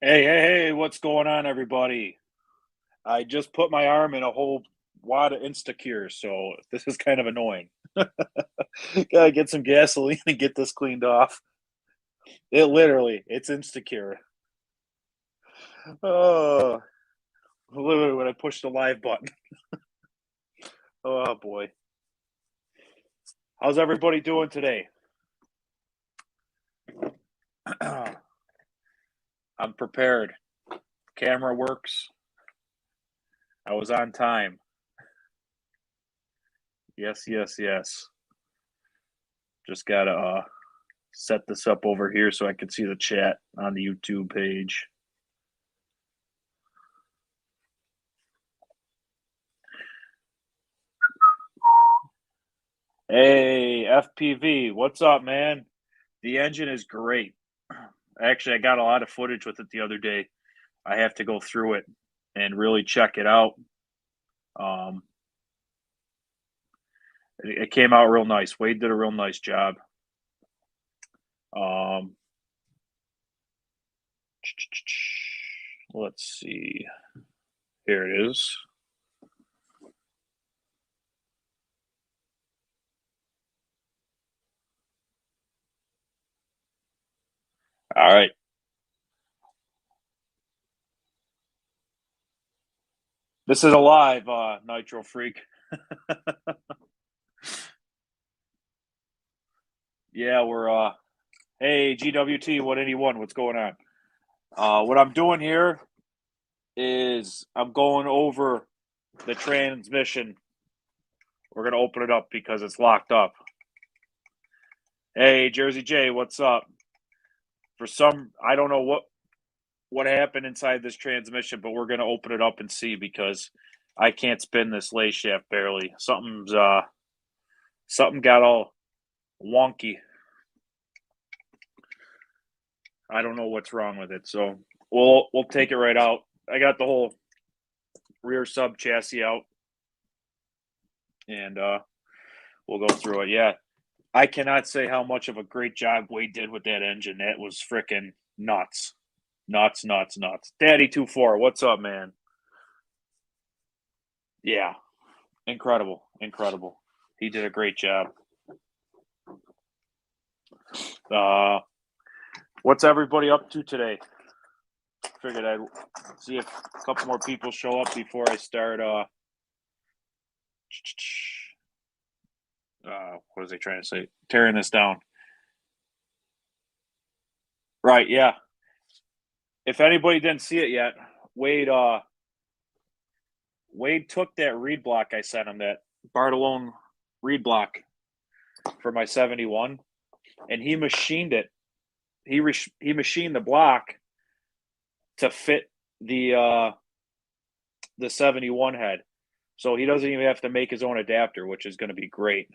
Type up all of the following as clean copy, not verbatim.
Hey, what's going on, everybody? I just put my arm in a whole wad of Instacure, so this is kind of annoying. Gotta get some gasoline and get this cleaned off. It's Instacure. Oh, literally when I push the live button. Oh boy. How's everybody doing today? I'm prepared. Camera works. I was on time. Yes. Just gotta set this up over here so I can see the chat on the YouTube page. Hey, FPV, what's up, man? The engine is great. Actually, I got a lot of footage with it the other day. I have to go through it and really check it out. Um, it came out real nice. Wade did a real nice job. Um, let's see. Here it is. All right. This is a live Nitro Freak. Yeah, we're hey GWT 181, what's going on? What I'm doing here is I'm going over the transmission. We're gonna open it up because it's locked up. Hey, Jersey J, what's up? I don't know what happened inside this transmission, but we're gonna open it up and see because I can't spin this lay shaft barely. Something got all wonky. I don't know what's wrong with it, so we'll take it right out. I got the whole rear sub chassis out, and we'll go through it. Yeah, I cannot say how much of a great job Wade did with that engine. That was freaking nuts. Nuts. Daddy 24, what's up, man? Yeah, incredible. He did a great job. Uh, what's everybody up to today? Figured I'd see if a couple more people show up before I start. What was I trying to say? Tearing this down. Right, yeah. If anybody didn't see it yet, Wade Wade took that reed block I sent him, that Bartolone reed block for my 71, and he machined it. He machined the block to fit the 71 head. So he doesn't even have to make his own adapter, which is going to be great.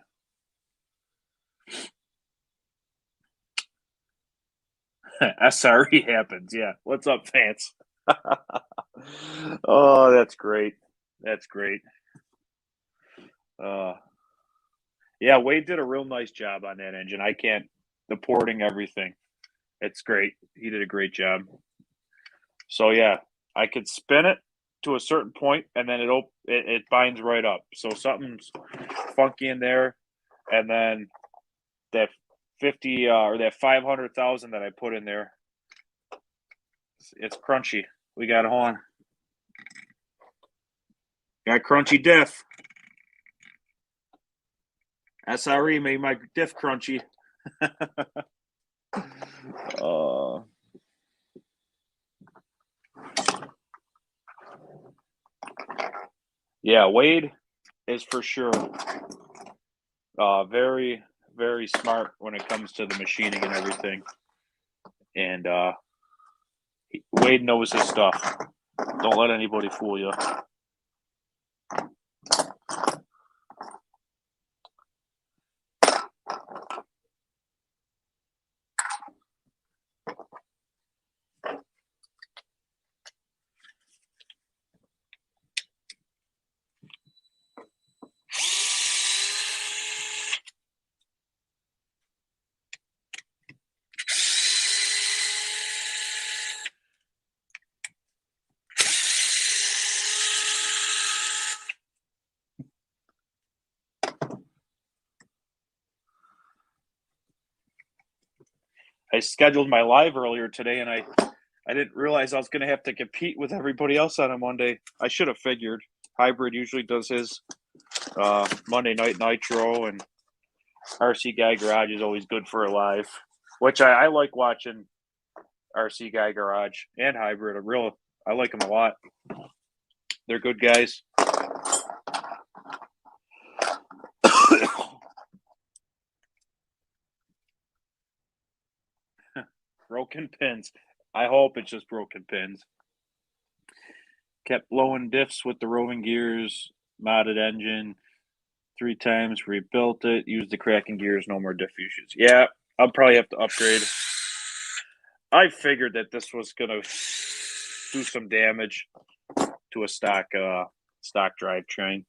SRE happens. Yeah. What's up, fans? Oh, that's great. That's great. Uh, yeah, Wade did a real nice job on that engine. The porting, everything. It's great. He did a great job. So yeah, I could spin it to a certain point, and then it binds right up. So something's funky in there, and then that 50 or that 500,000 that I put in there, it's crunchy. We got hold on. Got crunchy diff. SRE made my diff crunchy. Yeah, Wade is for sure very, very smart when it comes to the machining and everything. And Wade knows his stuff. Don't let anybody fool you. I scheduled my live earlier today, and I didn't realize I was going to have to compete with everybody else on a Monday. I should have figured. Hybrid usually does his Monday Night Nitro, and RC Guy Garage is always good for a live, which I like watching RC Guy Garage and Hybrid. I like them a lot. They're good guys. Broken pins. I hope it's just broken pins. Kept blowing diffs with the roving gears, modded engine 3 times, rebuilt it, used the cracking gears, no more diff issues. Yeah, I'll probably have to upgrade. I figured that this was going to do some damage to a stock drivetrain.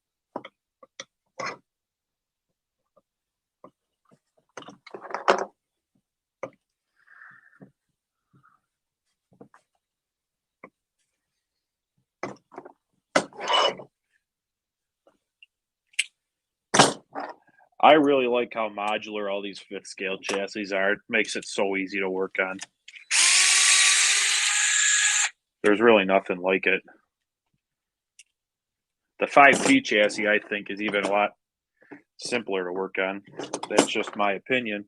I really like how modular all these 5th scale chassis are. It makes it so easy to work on. There's really nothing like it. The 5T chassis, I think, is even a lot simpler to work on. That's just my opinion.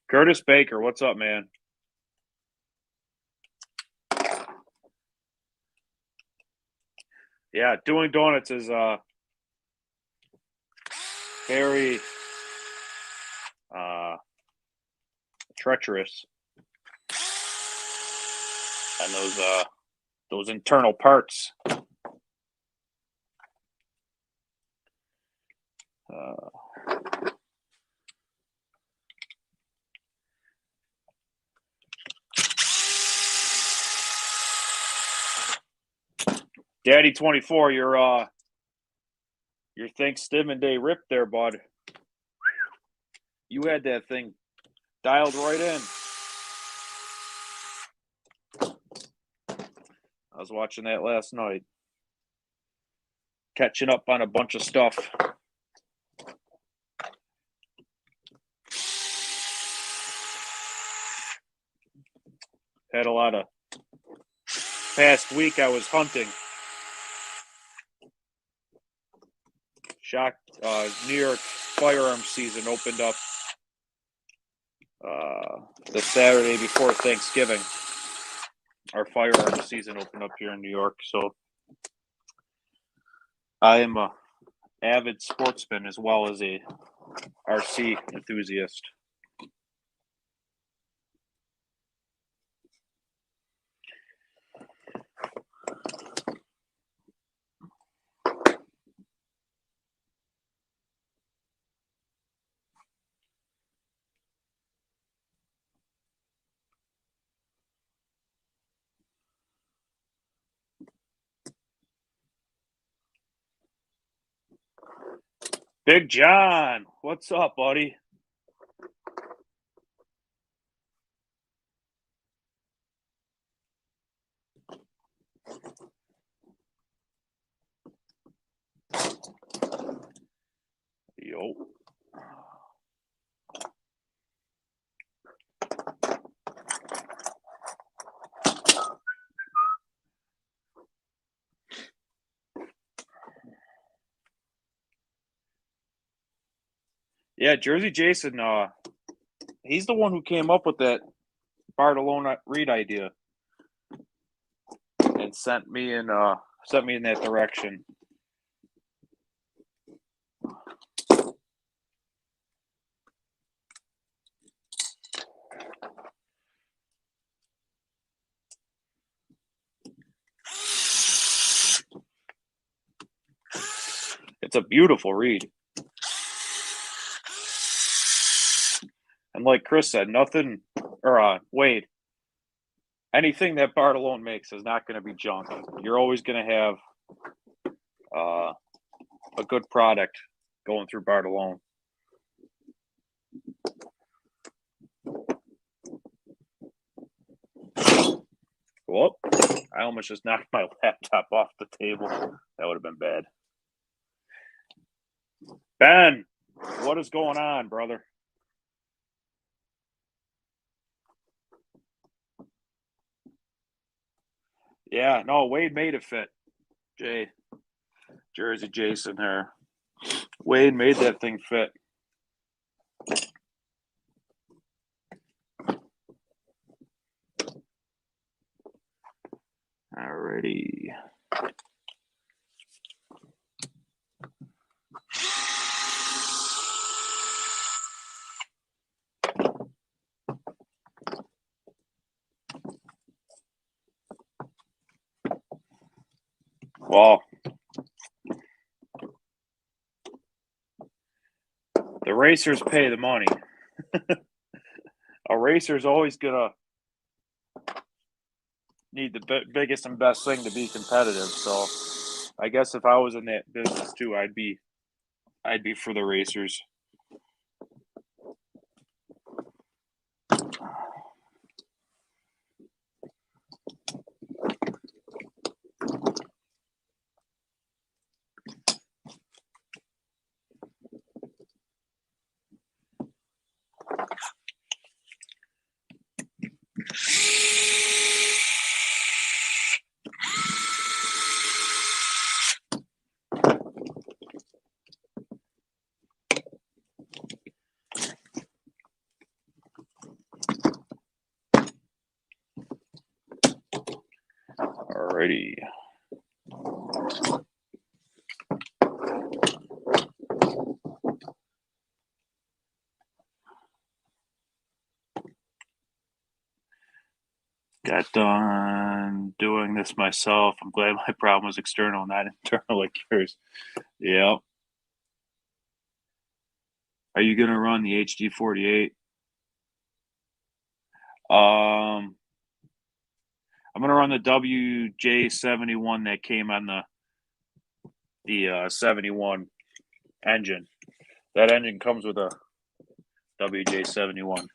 Curtis Baker, what's up, man? Yeah, doing donuts is very treacherous. And those internal parts. Daddy 24, your Thanksgiving Day rip there, bud. You had that thing dialed right in. I was watching that last night. Catching up on a bunch of stuff. Had a lot of past week I was hunting. New York firearms season opened up the Saturday before Thanksgiving. Our firearms season opened up here in New York, so I am a avid sportsman as well as a RC enthusiast. Big John, what's up, buddy? Yo. Yeah, Jersey Jason, he's the one who came up with that Barcelona Reed idea and sent me in that direction. It's a beautiful read. And like Chris said, Wade, anything that Bartolone makes is not going to be junk. You're always going to have a good product going through Bartolone. Whoop. I almost just knocked my laptop off the table. That would have been bad. Ben, what is going on, brother? Yeah, no, Wade made it fit. Jersey Jason there. Wade made that thing fit. Alrighty. Well, the racers pay the money. A racer's always gonna need the biggest and best thing to be competitive. So, I guess if I was in that business too, I'd be for the racers. Alrighty. Got done doing this myself. I'm glad my problem was external, not internal like yours. Yeah. Are you gonna run the HD48? I'm gonna run the WJ71 that came on the 71 engine. That engine comes with a WJ71.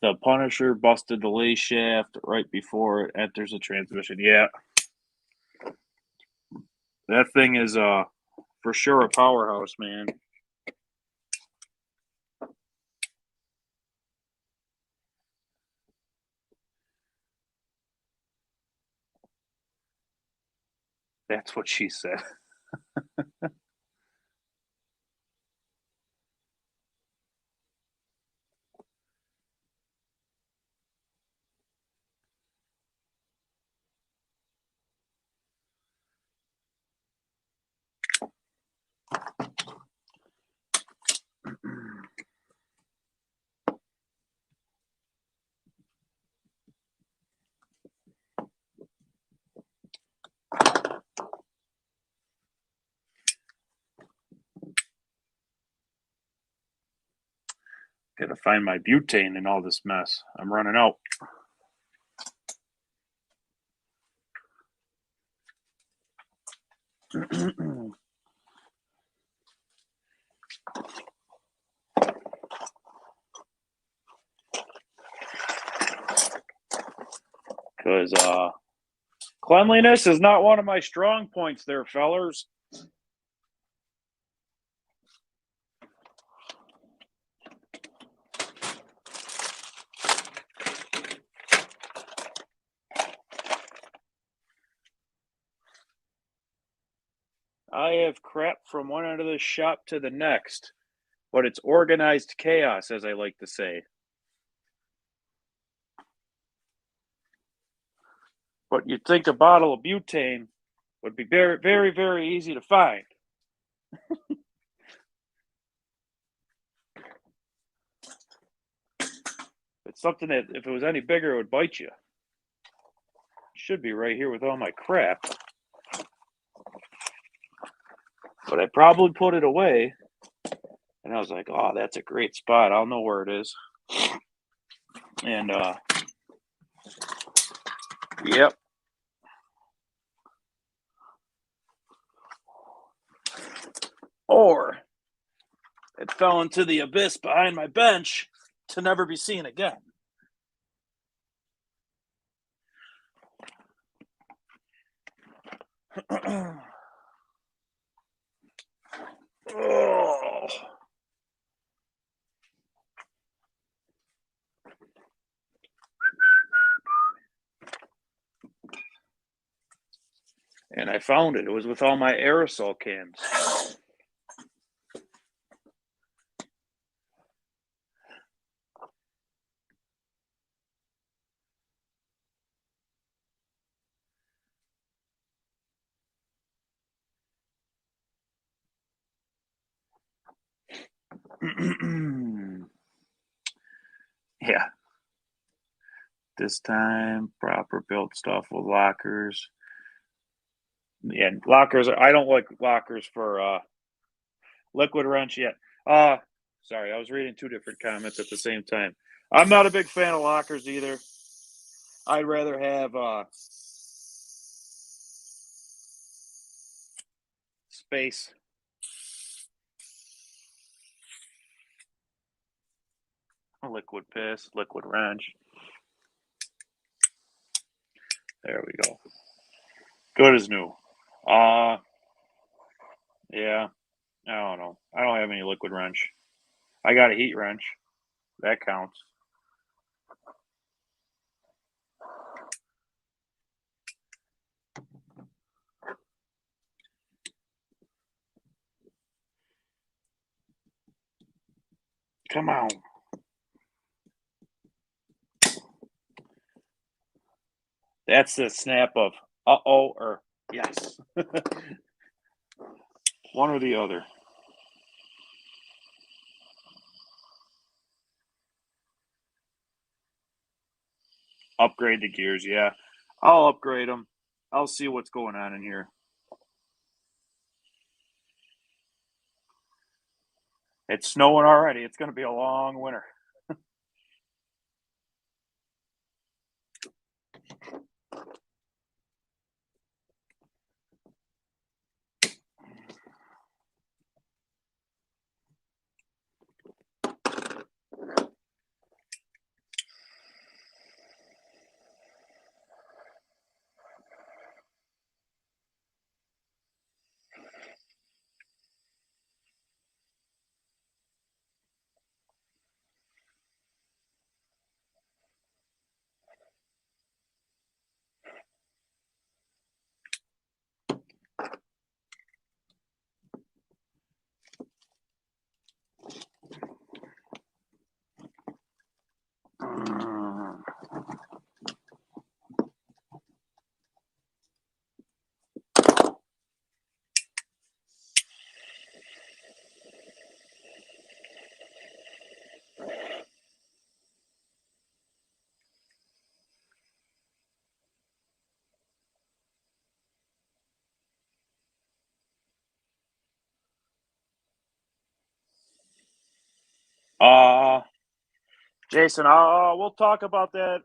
The Punisher busted the lay shaft right before it enters the transmission. Yeah. That thing is for sure a powerhouse, man. That's what she said. Gotta find my butane in all this mess. I'm running out. Because cleanliness is not one of my strong points there, fellers. I have crap from one end of the shop to the next, but it's organized chaos, as I like to say. But you'd think a bottle of butane would be very, very, very easy to find. It's something that, if it was any bigger, it would bite you. It should be right here with all my crap. But I probably put it away, And I was like, oh, that's a great spot. I'll know where it is. And yep. Or it fell into the abyss behind my bench to never be seen again. Oh. And I found it. It was with all my aerosol cans. Yeah. This time, proper built stuff with lockers. Yeah, lockers. I don't like lockers for liquid wrench yet. Sorry, I was reading two different comments at the same time. I'm not a big fan of lockers either. I'd rather have space. Liquid piss, liquid wrench. There we go. Good as new. Yeah. I don't know. I don't have any liquid wrench. I got a heat wrench. That counts. Come on. That's the snap of uh-oh or yes. One or the other. Upgrade the gears, yeah. I'll upgrade them. I'll see what's going on in here. It's snowing already. It's going to be a long winter. Jason, we'll talk about that.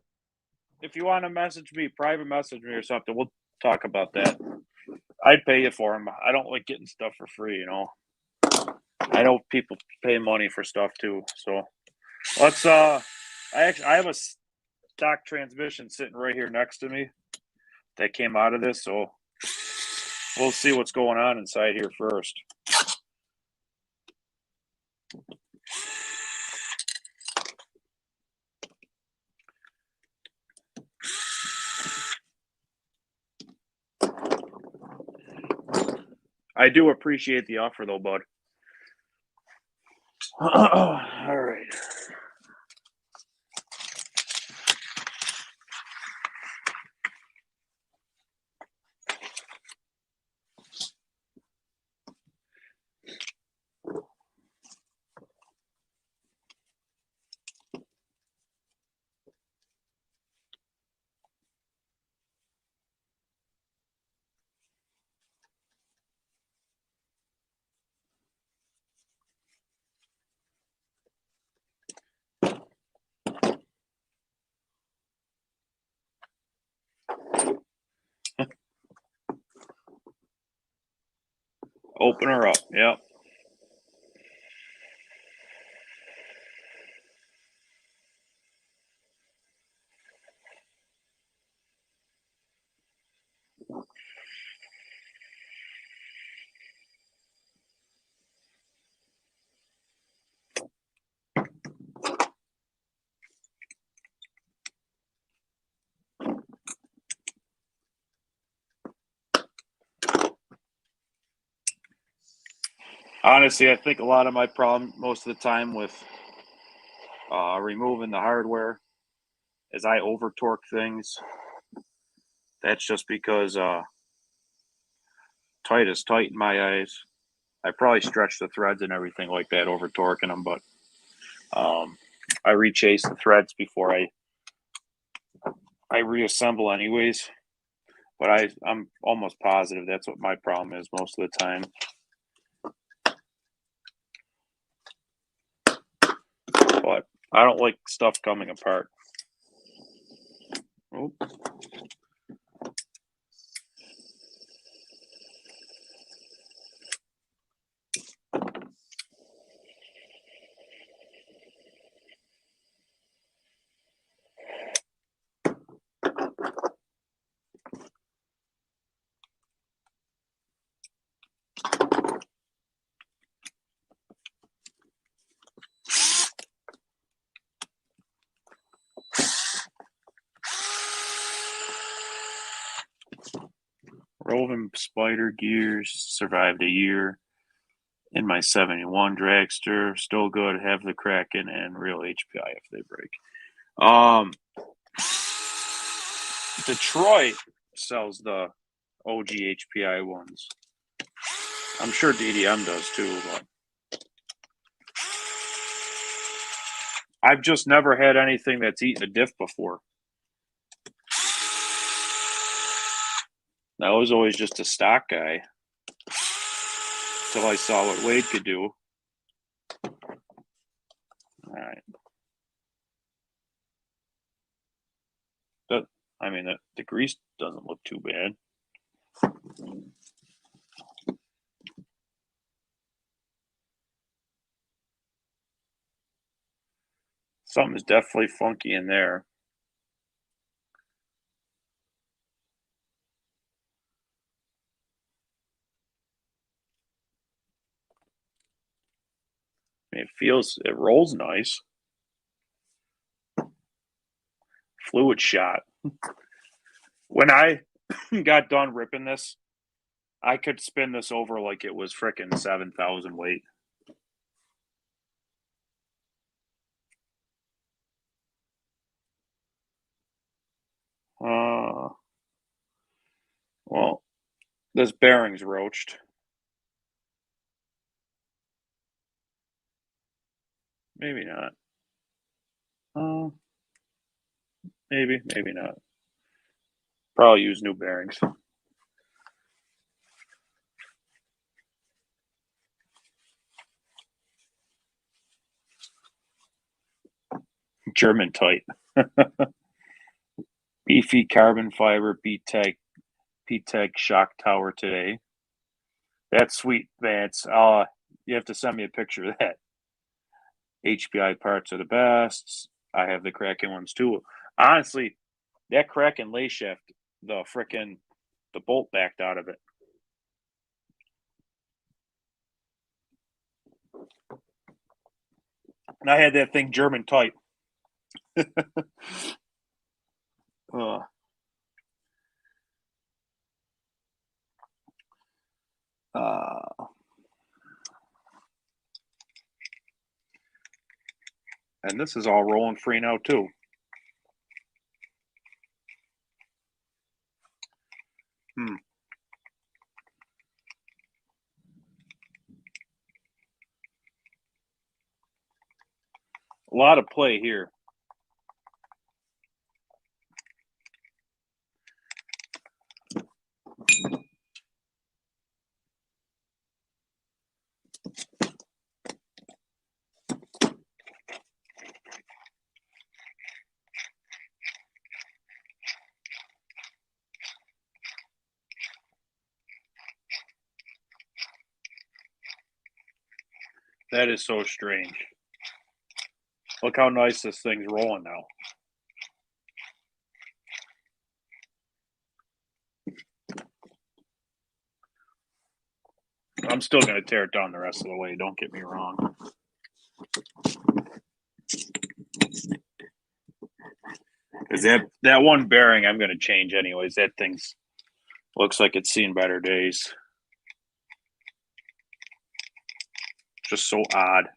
If you want to message me, private message me or something, we'll talk about that. I'd pay you for them. I don't like getting stuff for free, you know. I know people pay money for stuff too. So let's I have a stock transmission sitting right here next to me that came out of this, so we'll see what's going on inside here first. I do appreciate the offer though, bud. All right. Open her up. Yep. Honestly, I think a lot of my problem most of the time with removing the hardware is I over torque things. That's just because tight is tight in my eyes. I probably stretch the threads and everything like that, over torquing them, but I rechase the threads before I reassemble anyways. But I'm almost positive that's what my problem is most of the time. But I don't like stuff coming apart. Oop. Roving Spider gears, survived a year. In my 71 dragster, still good. Have the Kraken and real HPI if they break. Detroit sells the OG HPI ones. I'm sure DDM does too, but I've just never had anything that's eaten a diff before. I was always just a stock guy until I saw what Wade could do. All right. But, I mean, the grease doesn't look too bad. Something's definitely funky in there. I mean, it rolls nice. Fluid shot. When I got done ripping this, I could spin this over like it was frickin' 7,000 weight. Well, this bearing's roached. Maybe not. Maybe not. Probably use new bearings. German tight. Beefy carbon fiber P-Tech shock tower today. That's sweet, Vance. You have to send me a picture of that. HPI parts are the best. I have the Kraken ones too. Honestly, that Kraken lay shaft, the bolt backed out of it. And I had that thing German tight. And this is all rolling free now too. A lot of play here. That is so strange. Look how nice this thing's rolling now. I'm still going to tear it down the rest of the way. Don't get me wrong. Because that one bearing I'm going to change anyways. That thing's looks like it's seen better days. Just so odd.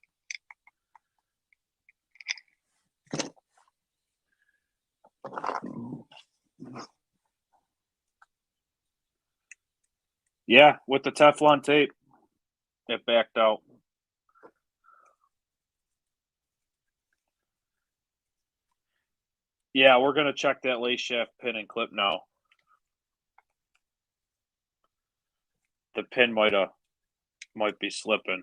Yeah, with the Teflon tape, it backed out. Yeah, we're going to check that lace shaft pin and clip now. The pin might be slipping.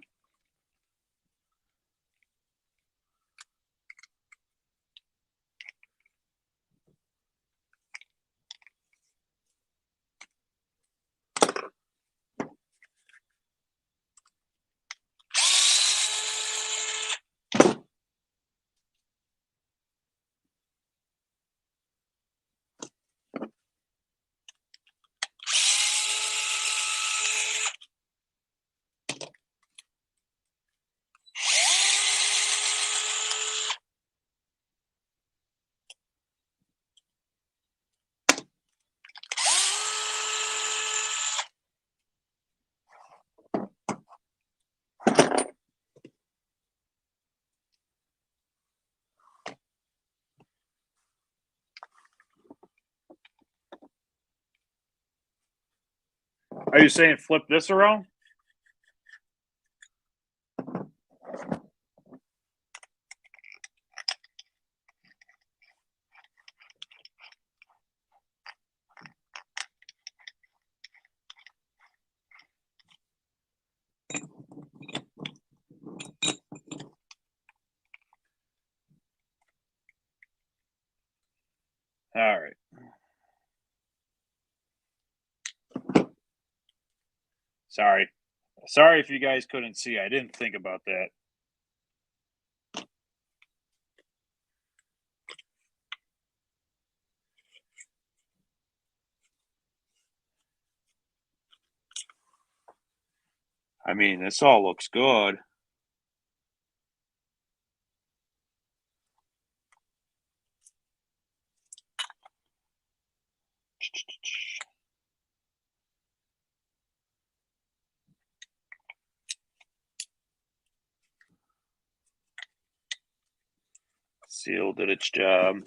Are you saying flip this around? All right. Sorry if you guys couldn't see. I didn't think about that. I mean, this all looks good. Seal did its job.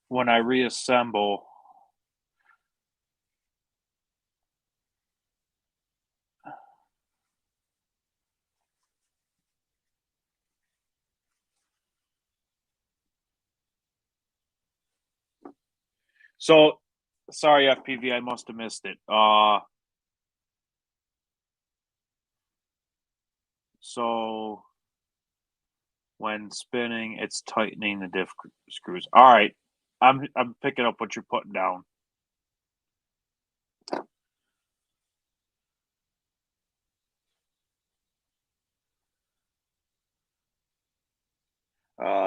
When I reassemble, so sorry, FPV, I must have missed it. So when spinning, it's tightening the diff screws. All right, I'm picking up what you're putting down.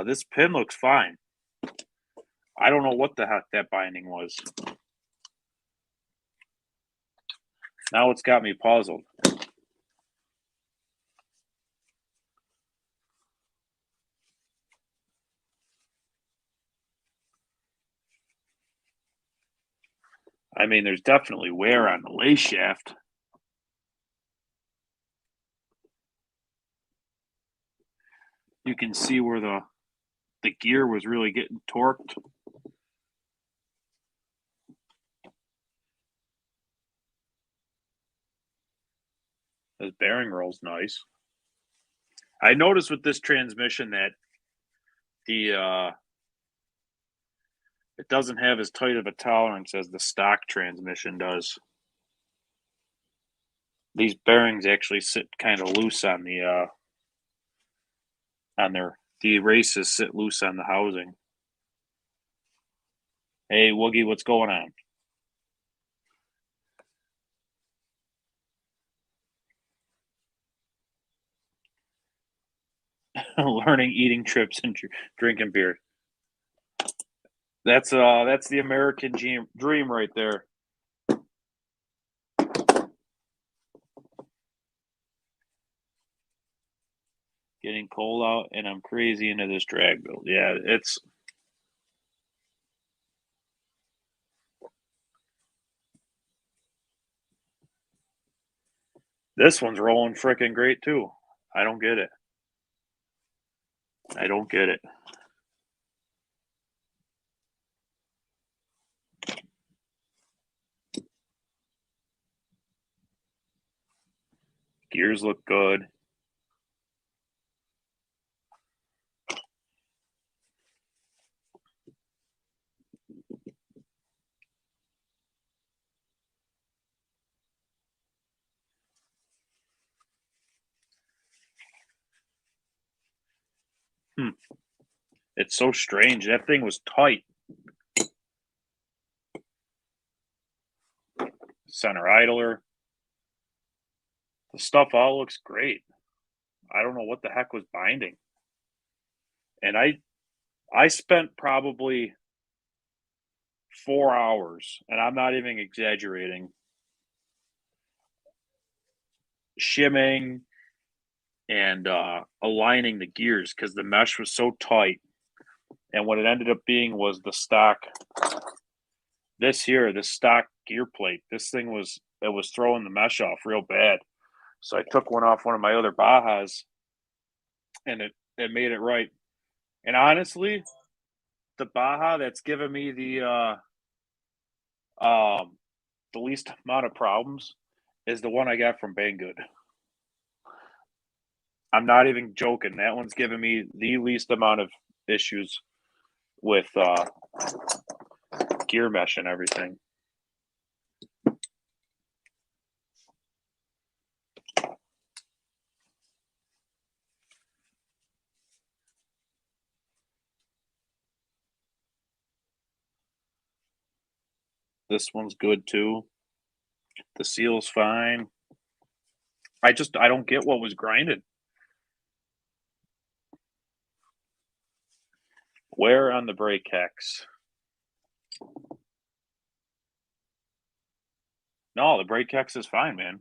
This pin looks fine. I don't know what the heck that binding was. Now it's got me puzzled. I mean, there's definitely wear on the lace shaft. You can see where the gear was really getting torqued. This bearing roll's nice. I noticed with this transmission that the it doesn't have as tight of a tolerance as the stock transmission does. These bearings actually sit kind of loose on the races sit loose on the housing. Hey, Woogie, what's going on? Learning eating trips and drinking beer. That's the American dream right there. Getting cold out, and I'm crazy into this drag build. Yeah, this one's rolling freaking great too. I don't get it. I don't get it. Gears look good. It's so strange. That thing was tight. Center idler. The stuff all looks great. I don't know what the heck was binding. And I spent probably 4 hours, and I'm not even exaggerating, shimming and aligning the gears because the mesh was so tight. And what it ended up being was the stock. This stock gear plate. This thing was throwing the mesh off real bad. So I took one off one of my other Bajas, and it made it right. And honestly, the Baja that's given me the least amount of problems is the one I got from Banggood. I'm not even joking. That one's given me the least amount of issues with gear mesh and everything. This one's good too. The seal's fine. I don't get what was grinded. Where on the brake hex? No, the brake hex is fine, man.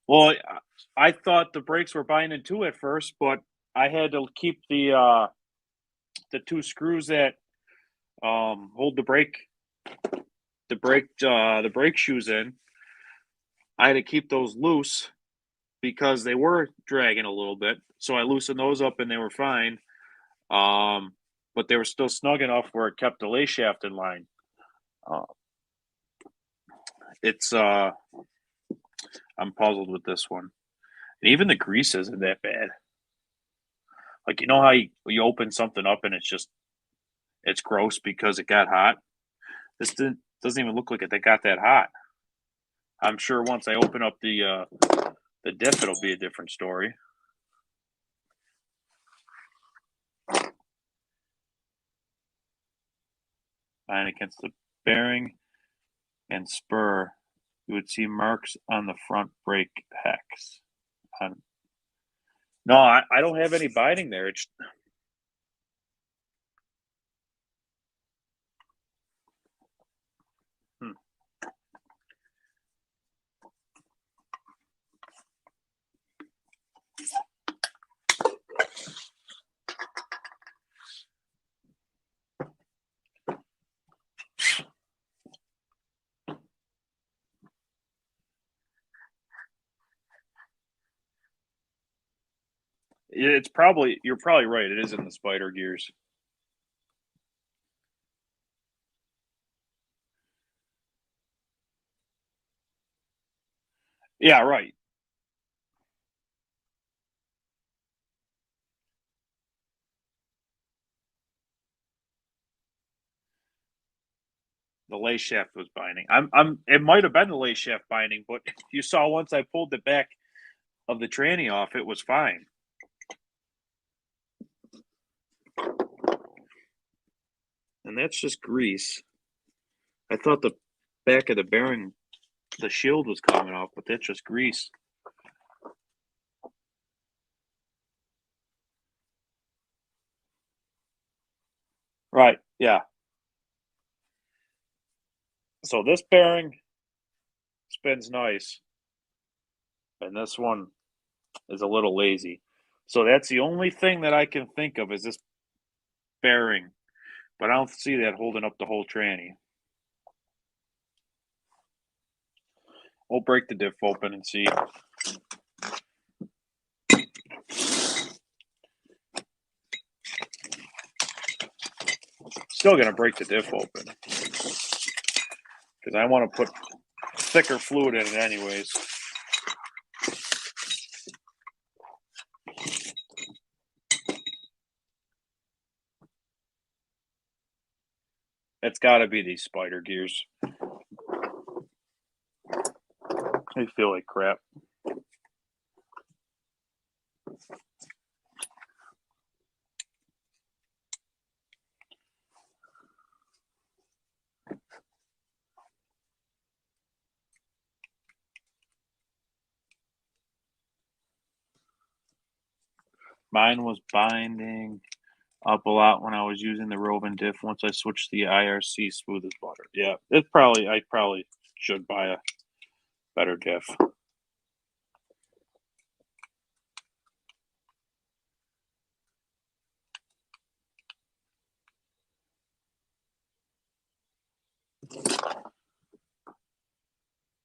Well, I thought the brakes were binding too at first, but I had to keep the 2 screws that hold the brake shoes in. I had to keep those loose because they were dragging a little bit. So I loosened those up and they were fine. But they were still snug enough where it kept the lay shaft in line. I'm puzzled with this one. And even the grease isn't that bad. Like, you know how you open something up and it's gross because it got hot? This doesn't even look like it got that hot. I'm sure once I open up the diff, it'll be a different story. And against the bearing and spur, you would see marks on the front brake hex. No, I don't have any binding there. It's It's probably, you're probably right. It is in the spider gears. Yeah, right. The lay shaft was binding. it might have been the lay shaft binding, but you saw once I pulled the back of the tranny off, it was fine. And that's just grease. I thought the back of the bearing, the shield was coming off, but that's just grease. Right, yeah. So this bearing spins nice, and this one is a little lazy. So that's the only thing that I can think of is this bearing, but I don't see that holding up the whole tranny. We'll break the diff open and see. Still gonna break the diff open because I want to put thicker fluid in it anyways. It's got to be these spider gears. They feel like crap. Mine was binding up a lot when I was using the Rovin diff. Once I switched the IRC, smooth as butter. Yeah, I probably should buy a better diff.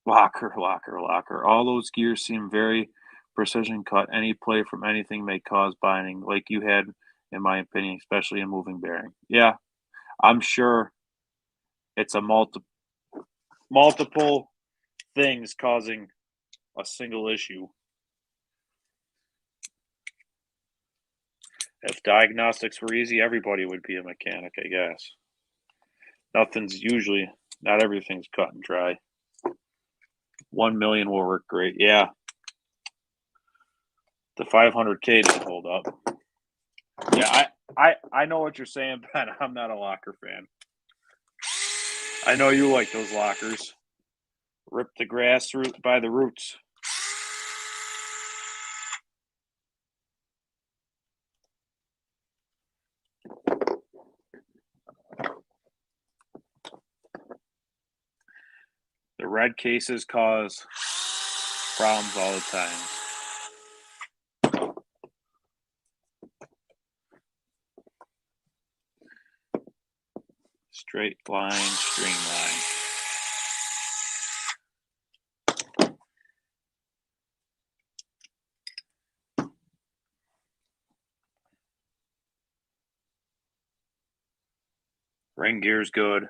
Locker. All those gears seem very precision cut. Any play from anything may cause binding, like you had, in my opinion, especially a moving bearing. Yeah, I'm sure it's a multiple things causing a single issue. If diagnostics were easy, everybody would be a mechanic, I guess. Not everything's cut and dry. 1 million will work great. Yeah. The 500K didn't hold up. Yeah, I know what you're saying, Ben. I'm not a locker fan. I know you like those lockers. Rip the grass by the roots. The red cases cause problems all the time. Straight line, streamline. Ring gear's good.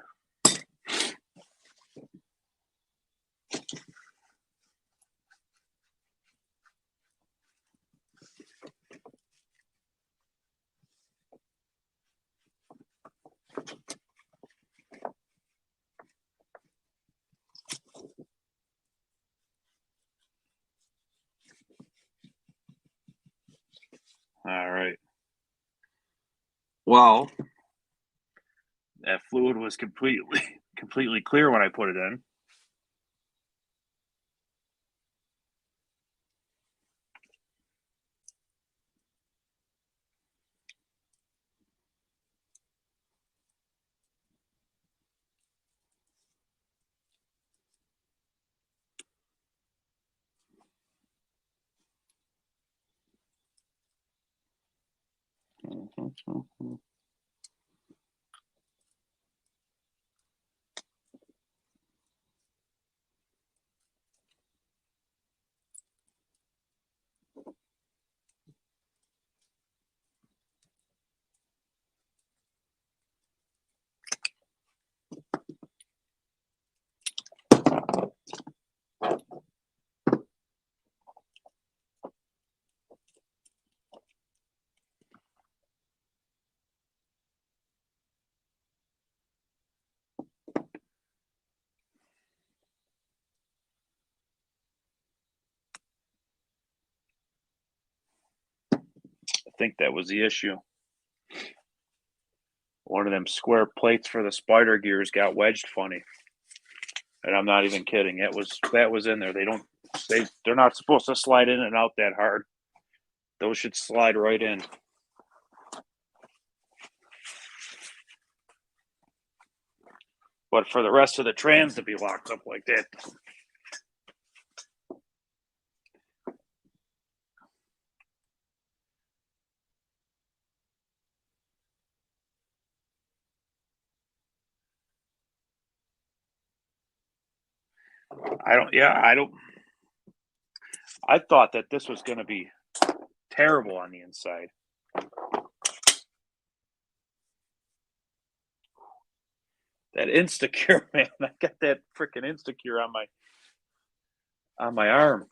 All right. Well, that fluid was completely clear when I put it in. think that was the issue. One of them square plates for the spider gears got wedged funny. And I'm not even kidding. That was in there. They're not supposed to slide in and out that hard. Those should slide right in. But for the rest of the trans to be locked up like that. I thought that this was going to be terrible on the inside. That Instacure, man. I got that freaking Instacure on my arm.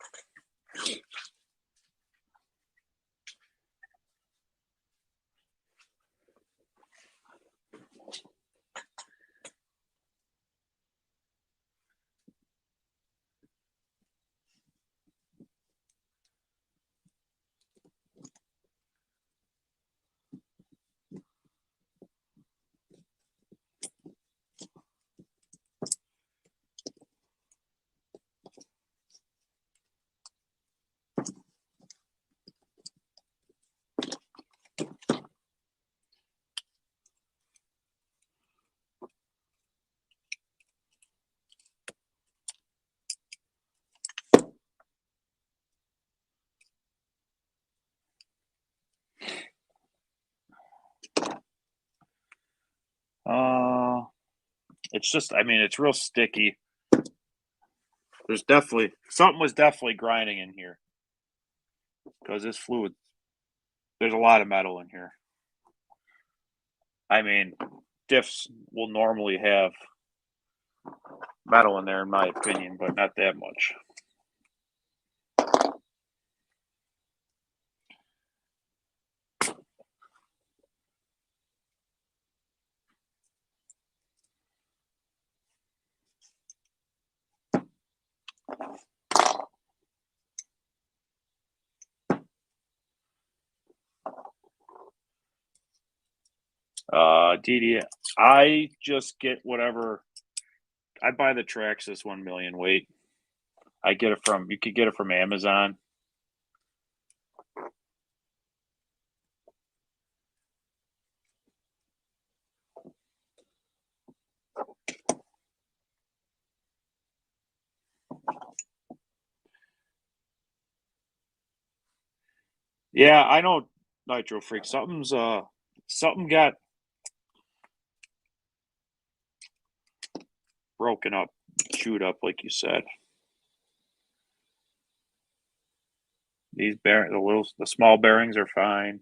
It's just, I mean, it's real sticky. Something was definitely grinding in here. Because this fluid, there's a lot of metal in here. I mean, diffs will normally have metal in there, in my opinion, but not that much. DD, I just get whatever. I buy the Traxxas 1 million weight. You could get it from Amazon. Yeah, I know, Nitro Freak. Something got broken up, chewed up, like you said. The small bearings are fine.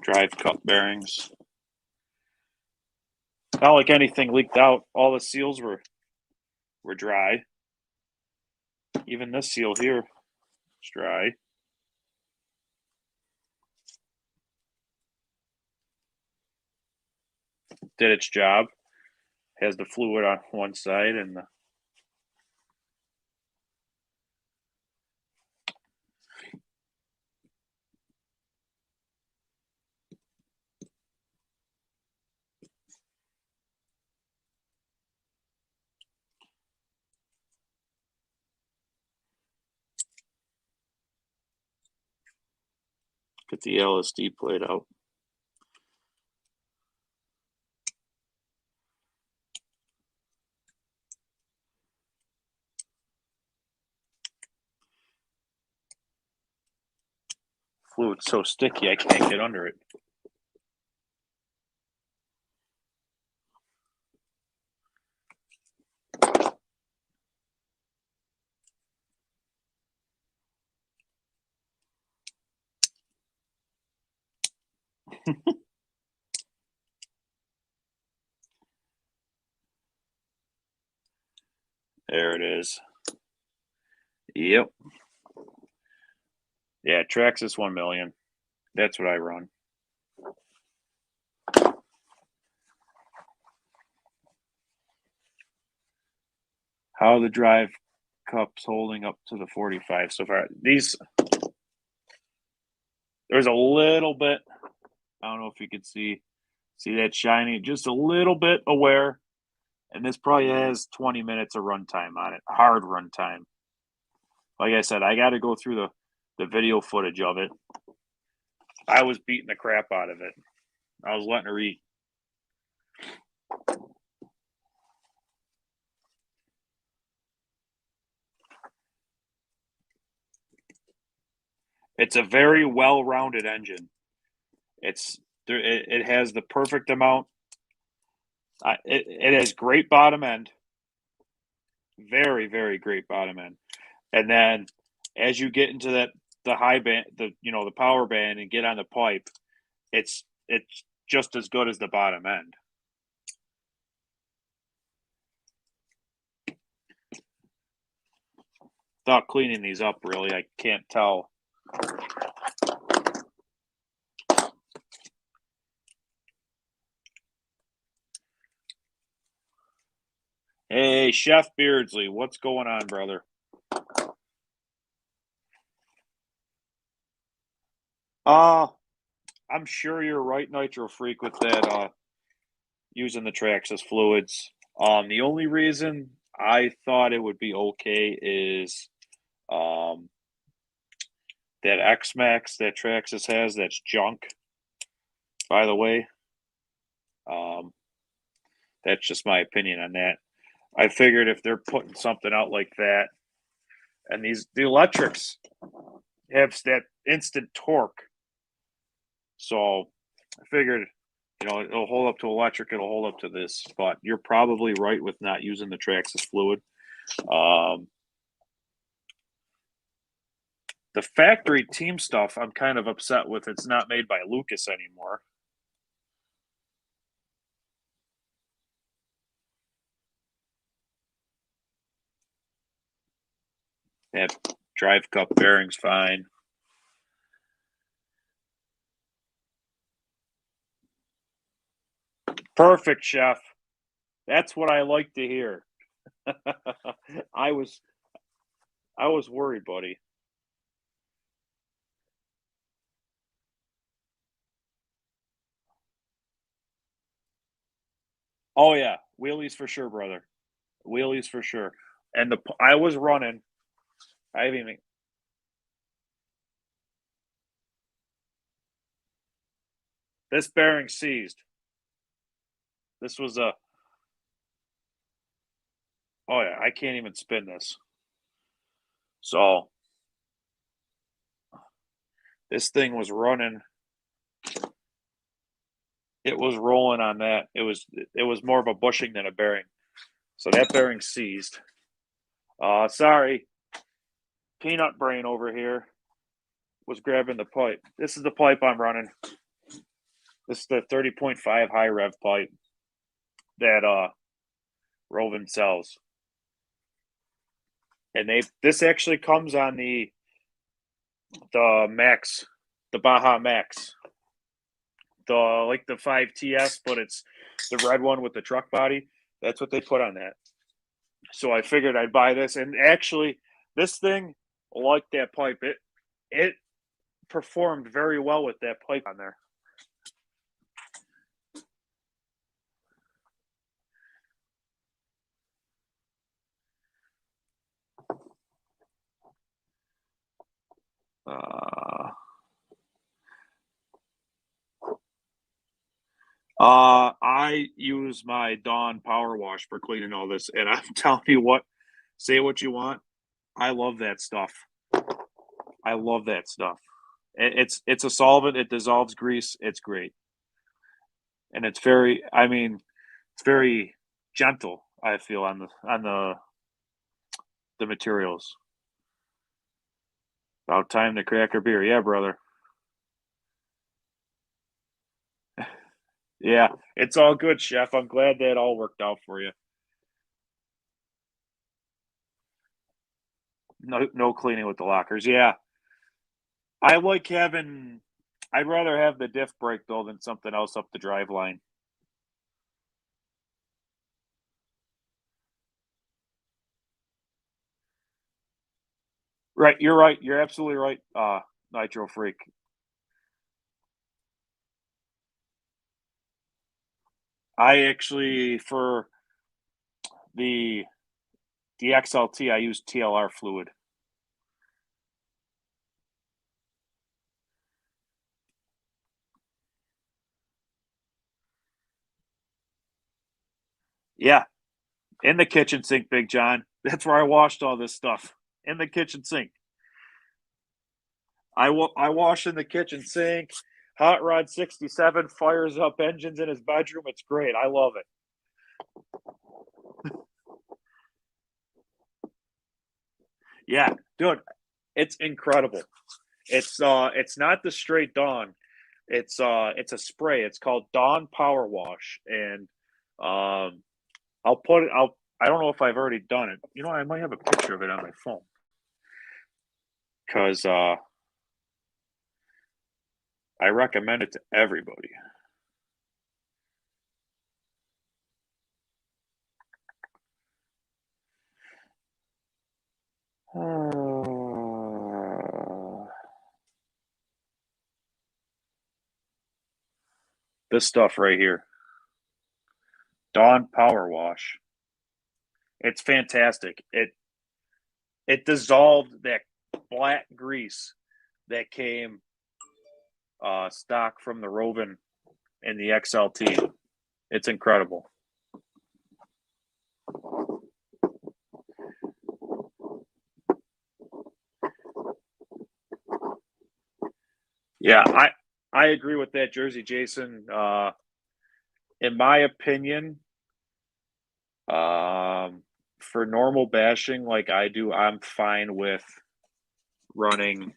Drive cup bearings. Not like anything leaked out. All the seals were dry. Even this seal here is dry. Did its job. Has the fluid on one side and get the LSD plate out. Fluid's so sticky I can't get under it. There it is. Yep. Yeah, Traxxas 1 million. That's what I run. How the drive cups holding up to the 45 so far. There's a little bit, I don't know if you could see that shiny, just a little bit aware. And this probably has 20 minutes of runtime on it, hard runtime. Like I said, I got to go through the video footage of it. I was beating the crap out of it. I was letting her eat. It's a very well-rounded engine. It has the perfect amount. It has great bottom end. Very, very great bottom end. And then as you get into the high band, the power band, and get on the pipe, it's just as good as the bottom end. Without cleaning these up, really, I can't tell. Hey, Chef Beardsley, what's going on, brother? I'm sure you're right, Nitro Freak, with that using the Traxxas fluids. The only reason I thought it would be okay is that X-Max that Traxxas has, that's junk, by the way. That's just my opinion on that. I figured if they're putting something out like that, and the electrics have that instant torque, so I figured, it'll hold up to electric, it'll hold up to this. But you're probably right with not using the Traxxas fluid. The factory team stuff, I'm kind of upset with. It's not made by Lucas anymore. That drive cup bearing's fine. Perfect, Chef. That's what I like to hear. I was worried, buddy. Oh yeah, wheelies for sure, brother. Wheelies for sure. And I was running. I even this bearing seized. This was a. Oh yeah, I can't even spin this. So this thing was running. It was rolling on that. It was more of a bushing than a bearing. So that bearing seized. Sorry. Peanut brain over here was grabbing the pipe. This is the pipe I'm running. This is the 30.5 high rev pipe that Rovin sells. And this actually comes on the Max, the Baja Max. The 5TS, but it's the red one with the truck body. That's what they put on that. So I figured I'd buy this, and actually this thing, like that pipe, it performed very well with that pipe on there. I use my Dawn Power Wash for cleaning all this, and I'm telling you what, say what you want, I love that stuff. I love that stuff. It's a solvent. It dissolves grease. It's great, and it's very. I mean, it's very gentle. I feel on the materials. About time to crack a beer, yeah, brother. Yeah, it's all good, Chef. I'm glad that all worked out for you. No cleaning with the lockers. Yeah, I like having. I'd rather have the diff brake though than something else up the drive line. Right, you're right. You're absolutely right, Nitro Freak. I actually for the the XLT, I use TLR fluid. Yeah, in the kitchen sink, Big John. That's where I washed all this stuff, in the kitchen sink. I wash in the kitchen sink. Hot Rod 67 fires up engines in his bedroom. It's great. I love it. Yeah, dude, it's incredible. It's not the straight Dawn. It's a spray. It's called Dawn Power Wash, and um, I'll put it. I don't know if I've already done it. You know, I might have a picture of it on my phone because I recommend it to everybody. This stuff right here, Dawn Power Wash. It's fantastic. It dissolved that black grease that came stock from the Roven and the XLT. It's incredible. Yeah, I agree with that, Jersey Jason. In my opinion, for normal bashing like I do, I'm fine with running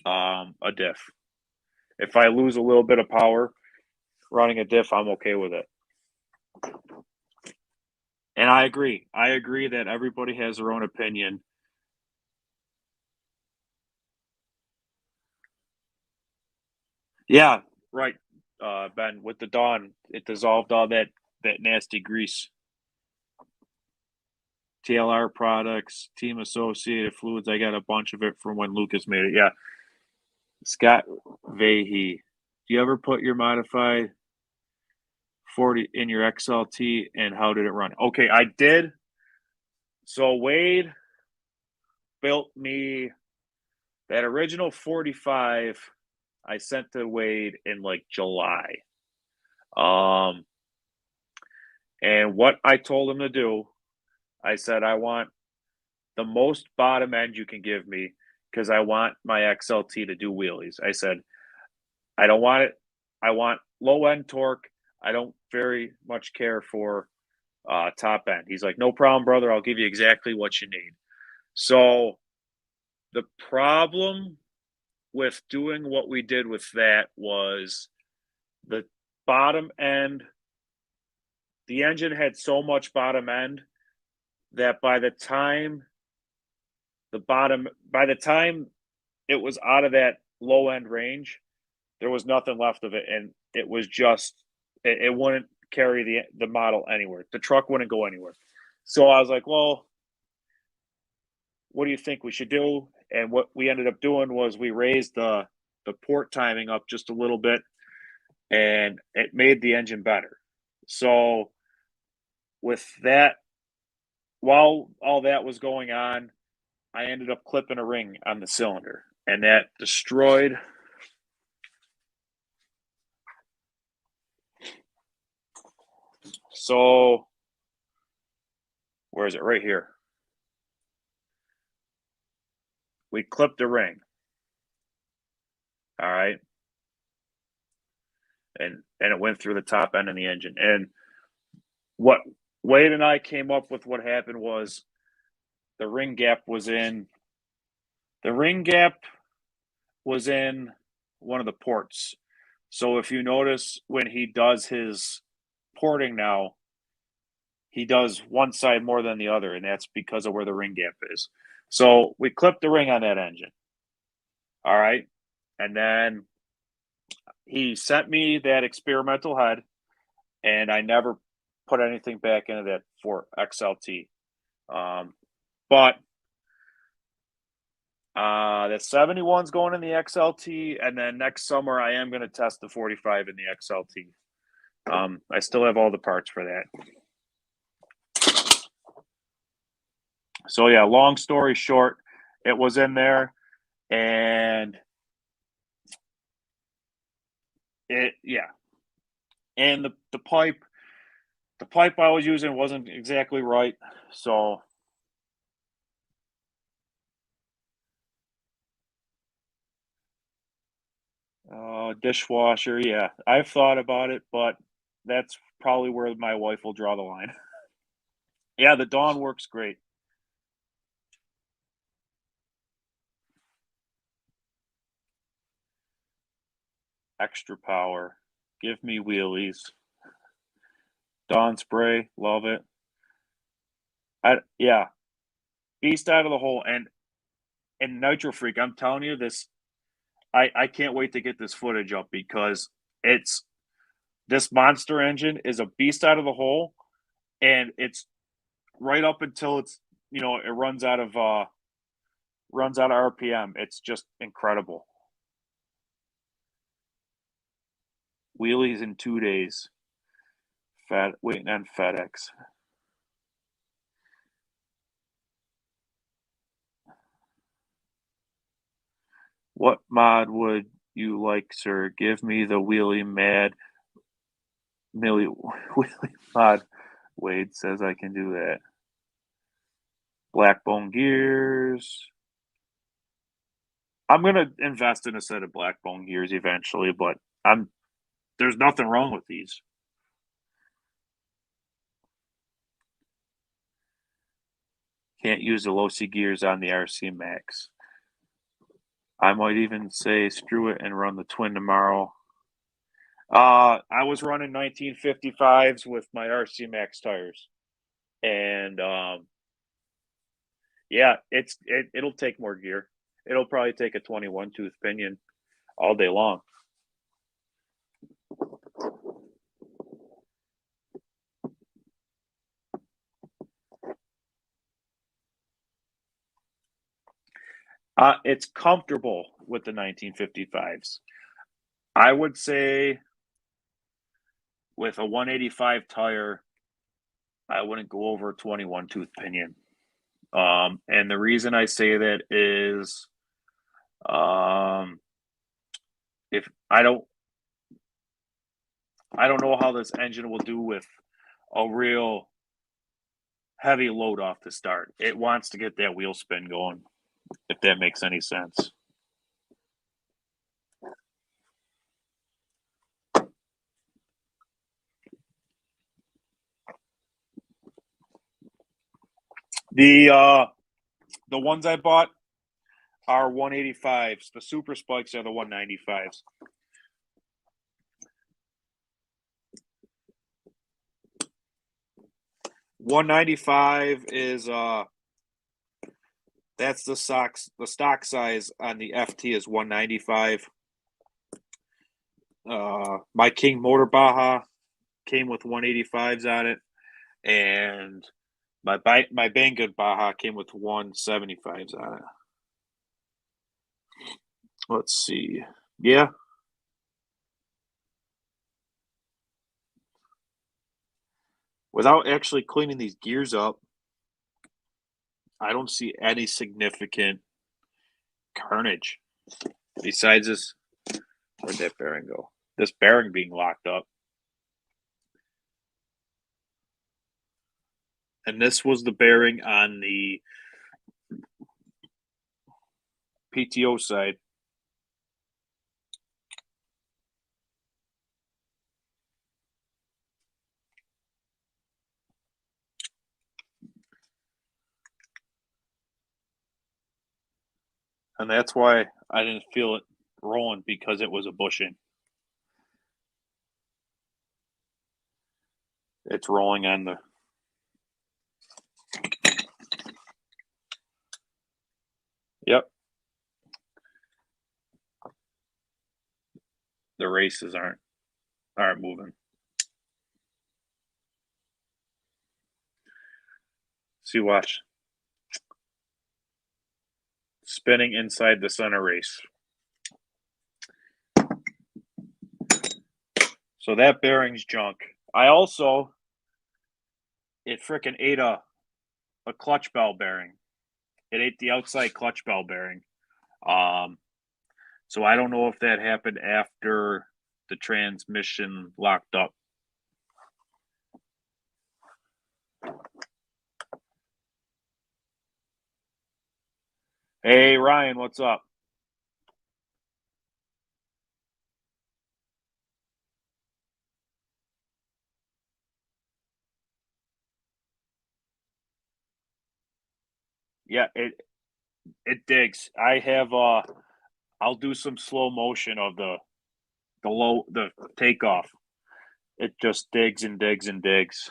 a diff. If I lose a little bit of power running a diff, I'm okay with it. And I agree. I agree that everybody has their own opinion. Yeah, right. Ben, with the Dawn, it dissolved all that nasty grease. TLR products, Team Associated Fluids. I got a bunch of it from when Lucas made it. Yeah, Scott Vahey. Do you ever put your modified 40 in your XLT, and how did it run? Okay, I did. So Wade built me that original 45. I sent to Wade in like July. Um, and what I told him to do, I said, I want the most bottom end you can give me because I want my XLT to do wheelies. I said, I don't want it. I want low end torque. I don't very much care for top end. He's like, no problem, brother. I'll give you exactly what you need. So the problem with doing what we did with that was the bottom end. The engine had so much bottom end that by the time it was out of that low end range, there was nothing left of it, and it was just it wouldn't carry the model anywhere. The truck wouldn't go anywhere. So I was like, well, what do you think we should do? And what we ended up doing was we raised the port timing up just a little bit, and it made the engine better. So with that, while all that was going on, I ended up clipping a ring on the cylinder, and that destroyed. So where is it? Right here. We clipped a ring. All right. And it went through the top end of the engine. And what Wade and I came up with, what happened was the ring gap was in one of the ports. So if you notice when he does his porting now, he does one side more than the other, and that's because of where the ring gap is. So we clipped the ring on that engine. All right. And then he sent me that experimental head, and I never put anything back into that for XLT. But The 71's going in the XLT, and then next summer I am going to test the 45 in the XLT. I still have all the parts for that. So yeah, long story short, it was in there, and and the pipe I was using wasn't exactly right, so dishwasher, yeah, I've thought about it, but that's probably where my wife will draw the line. Yeah, the Dawn works great. Extra power, give me wheelies. Dawn spray, love it. Yeah, beast out of the hole, and Nitro Freak, I'm telling you this, I can't wait to get this footage up because it's this monster engine is a beast out of the hole, and it's right up until it's it runs out of RPM. It's just incredible. Wheelies in 2 days. Waiting on FedEx. What mod would you like, sir? Give me the wheelie mad Millie wheelie mod. Wade says I can do that. Blackbone gears. I'm gonna invest in a set of Blackbone gears eventually, but there's nothing wrong with these. Can't use the low C gears on the RC Max. I might even say screw it and run the twin tomorrow. I was running 1955s with my RC Max tires, and yeah, it'll take more gear. It'll probably take a 21 tooth pinion all day long. It's comfortable with the 1955s. I would say with a 185 tire, I wouldn't go over a 21 tooth pinion. And the reason I say that is, if I don't know how this engine will do with a real heavy load off the start. It wants to get that wheel spin going, if that makes any sense. The ones I bought are 185s. The Super Spikes are the 195s. $195 is that's the stock size on the FT is 195. My King Motor Baja came with 185s on it, and my Banggood Baja came with 175s on it. Let's see. Yeah. Without actually cleaning these gears up, I don't see any significant carnage. Besides this, where'd that bearing go? This bearing being locked up. And this was the bearing on the PTO side. And that's why I didn't feel it rolling, because it was a bushing. It's rolling on the Yep. The races aren't moving. See, watch. spinning inside the center race. So that bearing's junk. It frickin' ate a clutch bell bearing. It ate the outside clutch bell bearing. So I don't know if that happened after the transmission locked up. Hey, Ryan, what's up? Yeah, it digs. I have I'll do some slow motion of the takeoff. It just digs and digs and digs.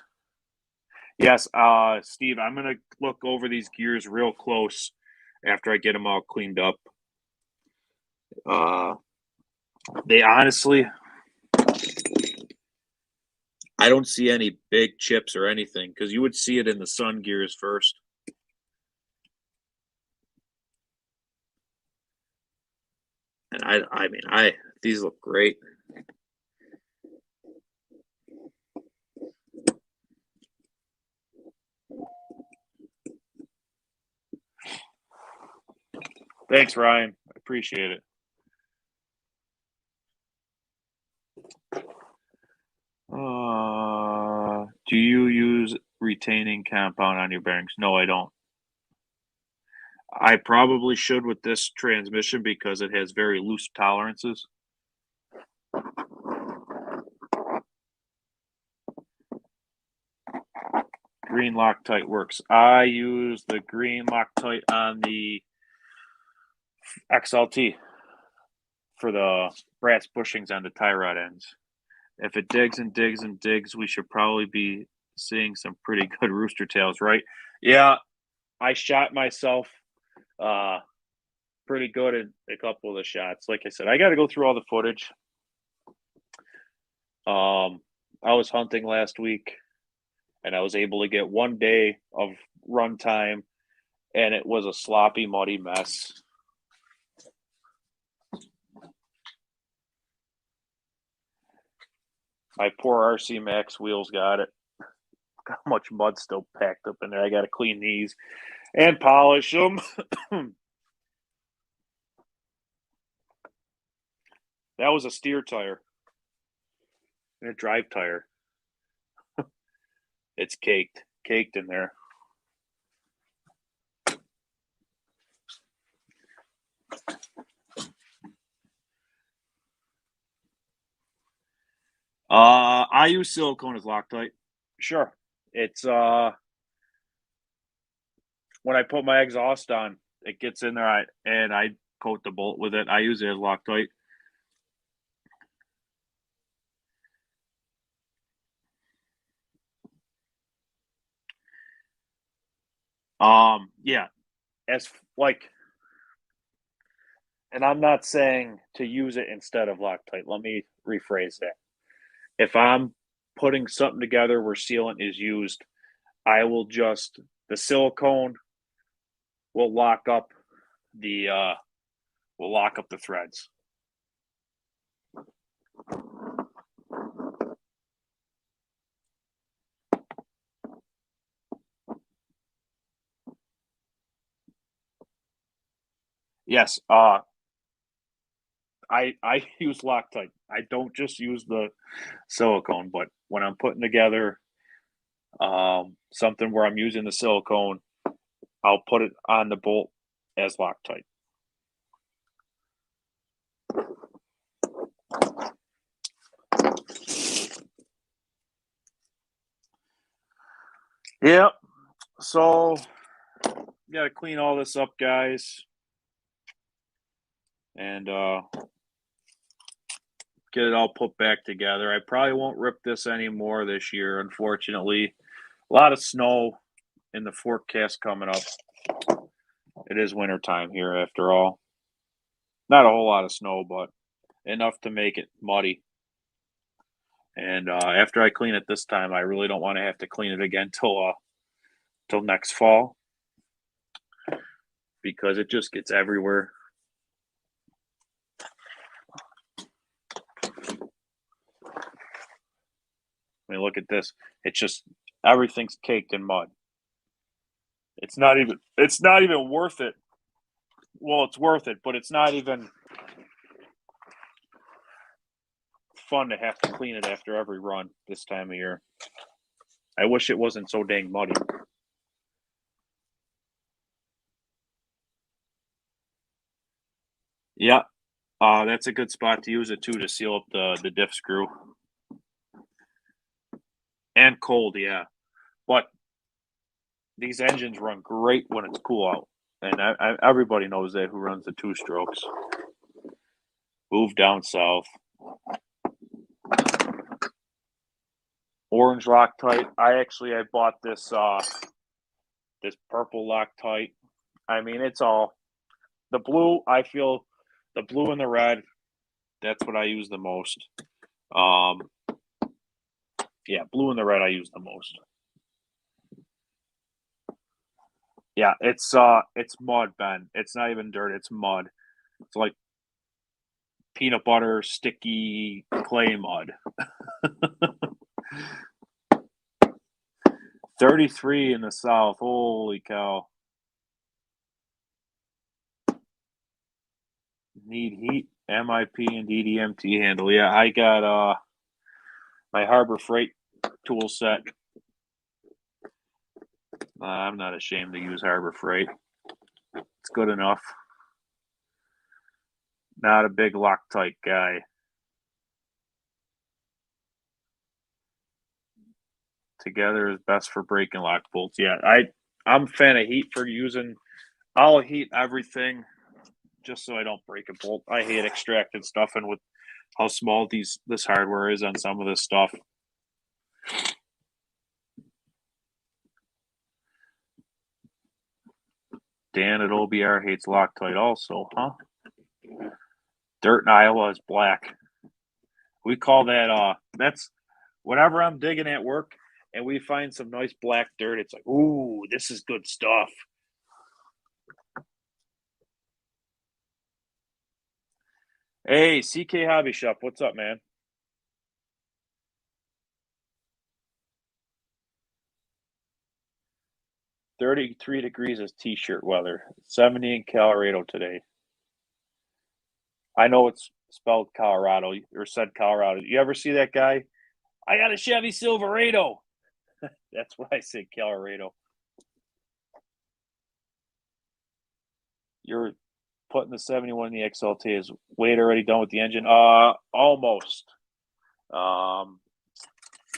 Yes, Steve, I'm gonna look over these gears real close after I get them all cleaned up. They honestly, I don't see any big chips or anything because you would see it in the sun gears first. And I mean, these look great. Thanks, Ryan. I appreciate it. Do you use retaining compound on your bearings? No, I don't. I probably should with this transmission because it has very loose tolerances. Green Loctite works. I use the green Loctite on the XLT for the brass bushings on the tie rod ends. If it digs and digs and digs, we should probably be seeing some pretty good rooster tails, right? Yeah, I shot myself pretty good in a couple of the shots. Like I said, I got to go through all the footage. I was hunting last week, and I was able to get 1 day of run time, and it was a sloppy, muddy mess. My poor RC Max wheels got it. How much mud still packed up in there. I got to clean these and polish them. That was a steer tire and a drive tire. It's caked in there. I use silicone as Loctite. Sure. It's when I put my exhaust on, it gets in there and I coat the bolt with it. I use it as Loctite. Yeah. As like, and I'm not saying to use it instead of Loctite. Let me rephrase that. If I'm putting something together where sealant is used, I will just the silicone will lock up the threads. Yes, I use Loctite. I don't just use the silicone, but when I'm putting together something where I'm using the silicone, I'll put it on the bolt as Loctite. Yep. So, got to clean all this up, guys, and get it all put back together. I probably won't rip this anymore this year, unfortunately. A lot of snow in the forecast coming up. It is wintertime here after all. Not a whole lot of snow, but enough to make it muddy. And after I clean it this time, I really don't want to have to clean it again till next fall. because it just gets everywhere. I mean, look at this. It's just everything's caked in mud. It's not even worth it. Well, it's worth it, but it's not even fun to have to clean it after every run this time of year. I wish it wasn't so dang muddy. Yeah, that's a good spot to use it too, to seal up the diff screw. And cold, yeah. But these engines run great when it's cool out, and everybody knows that who runs the 2-strokes. Move down south. Orange Loctite. I bought this this purple Loctite. I mean, it's all the blue. I feel the blue and the red. That's what I use the most. Yeah, blue and the red I use the most. Yeah, it's mud, Ben. It's not even dirt. It's mud. It's like peanut butter, sticky clay mud. 33 in the south. Holy cow. Need heat, MIP, and DDMT handle. Yeah, I got my Harbor Freight tool set. I'm not ashamed to use Harbor Freight. It's good enough. Not a big Loctite guy. Together is best for breaking lock bolts. Yeah, I'm a fan of heat for using. I'll heat everything just so I don't break a bolt. I hate extracted stuff, and with how small this hardware is on some of this stuff. Dan at OBR hates Loctite also, huh? Dirt in Iowa is black. We call that that's whenever I'm digging at work and we find some nice black dirt, it's like, ooh, this is good stuff. Hey, CK Hobby Shop, what's up, man? 33 degrees is t-shirt weather. 70 in Colorado today. I know it's spelled Colorado or said Colorado. You ever see that guy? I got a Chevy Silverado. That's what I say, Colorado. You're putting the 71 in the XLT. Is Wade already done with the engine? Almost.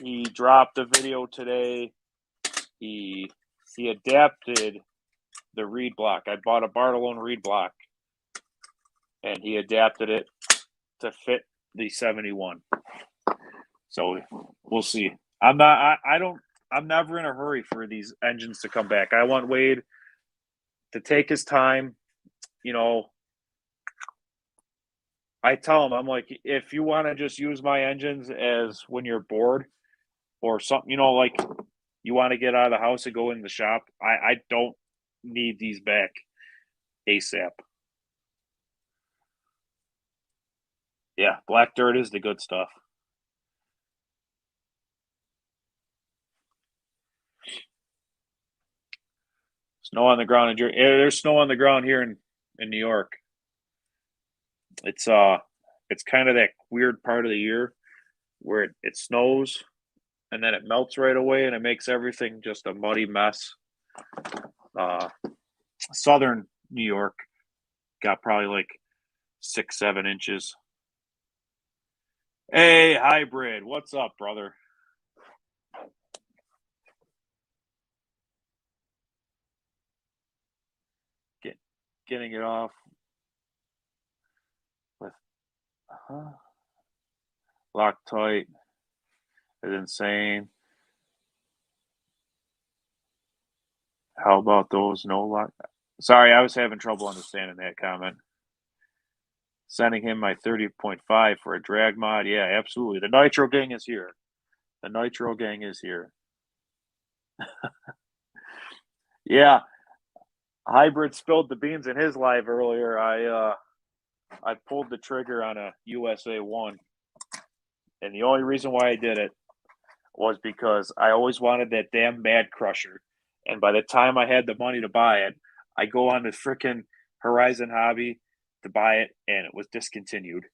He dropped a video today. He adapted the reed block. I bought a Bartolone reed block, and he adapted it to fit the 71. So we'll see. I'm never in a hurry for these engines to come back. I want Wade to take his time. You know, I tell him, I'm like, if you want to just use my engines as when you're bored or something, you know, like you want to get out of the house and go in the shop, I don't need these back ASAP. Yeah, black dirt is the good stuff. Snow on the ground in Jersey. There's snow on the ground here in New York. It's kind of that weird part of the year where it snows and then it melts right away and it makes everything just a muddy mess. Southern New York got probably like 6-7 inches. Hey, hybrid, what's up, brother? Getting it off with Loctite is insane. How about those no lock? Sorry, I was having trouble understanding that comment. Sending him my 30.5 for a drag mod. Yeah, absolutely. The Nitro Gang is here. The Nitro Gang is here. Yeah. Hybrid spilled the beans in his live earlier. I pulled the trigger on a USA 1, and the only reason why I did it was because I always wanted that damn Mad Crusher. And by the time I had the money to buy it, I go on the frickin' Horizon Hobby to buy it, and it was discontinued.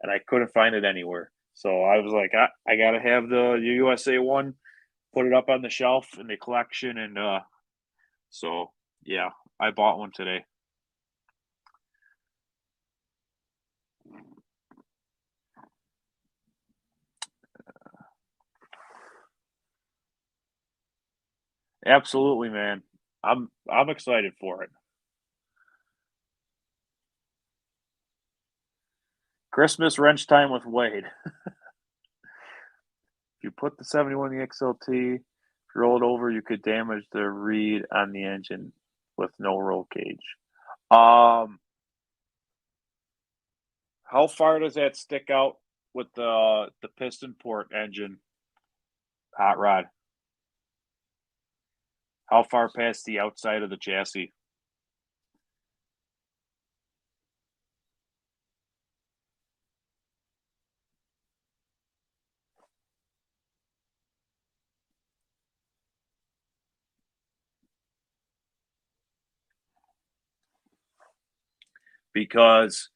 And I couldn't find it anywhere. So I was like, I got to have the USA 1, put it up on the shelf in the collection. And so, yeah, I bought one today. Absolutely, man. I'm excited for it. Christmas wrench time with Wade. If you put the 71 in the XLT, roll it over, you could damage the reed on the engine with no roll cage. How far does that stick out with the piston port engine, hot rod? How far past the outside of the chassis? Because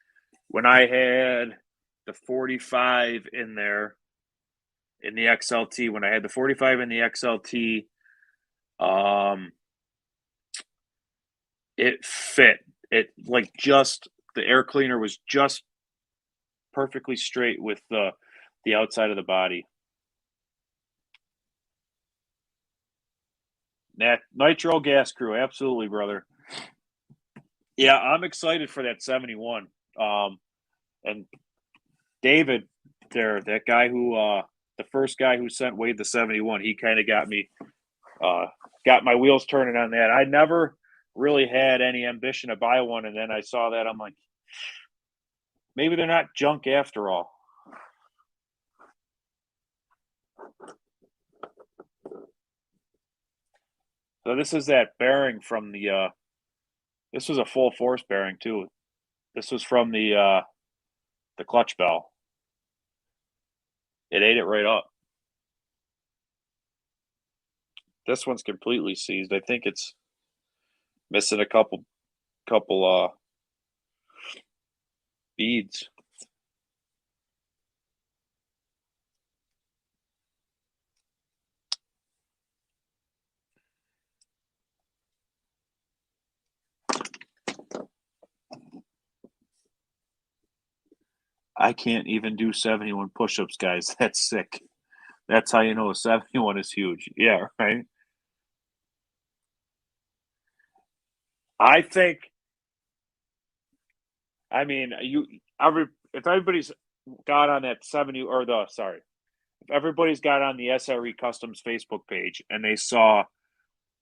when I had the 45 in there in the XLT, when I had the 45 in the XLT, it fit. It like just the air cleaner was just perfectly straight with the outside of the body. Nitro gas crew, absolutely, brother. Yeah, I'm excited for that 71. And David, there, that guy who, the first guy who sent Wade the 71, he kind of got my wheels turning on that. I never really had any ambition to buy one, and then I saw that, I'm like, maybe they're not junk after all. So this is that bearing from the. This was a full force bearing too. This was from the clutch bell. It ate it right up. This one's completely seized. I think it's missing a couple beads. I can't even do 71 push-ups, guys. That's sick. That's how you know a 71 is huge. Yeah, right. I think. I mean, if everybody's got on that 70 or the sorry, if everybody's got on the SRE Customs Facebook page and they saw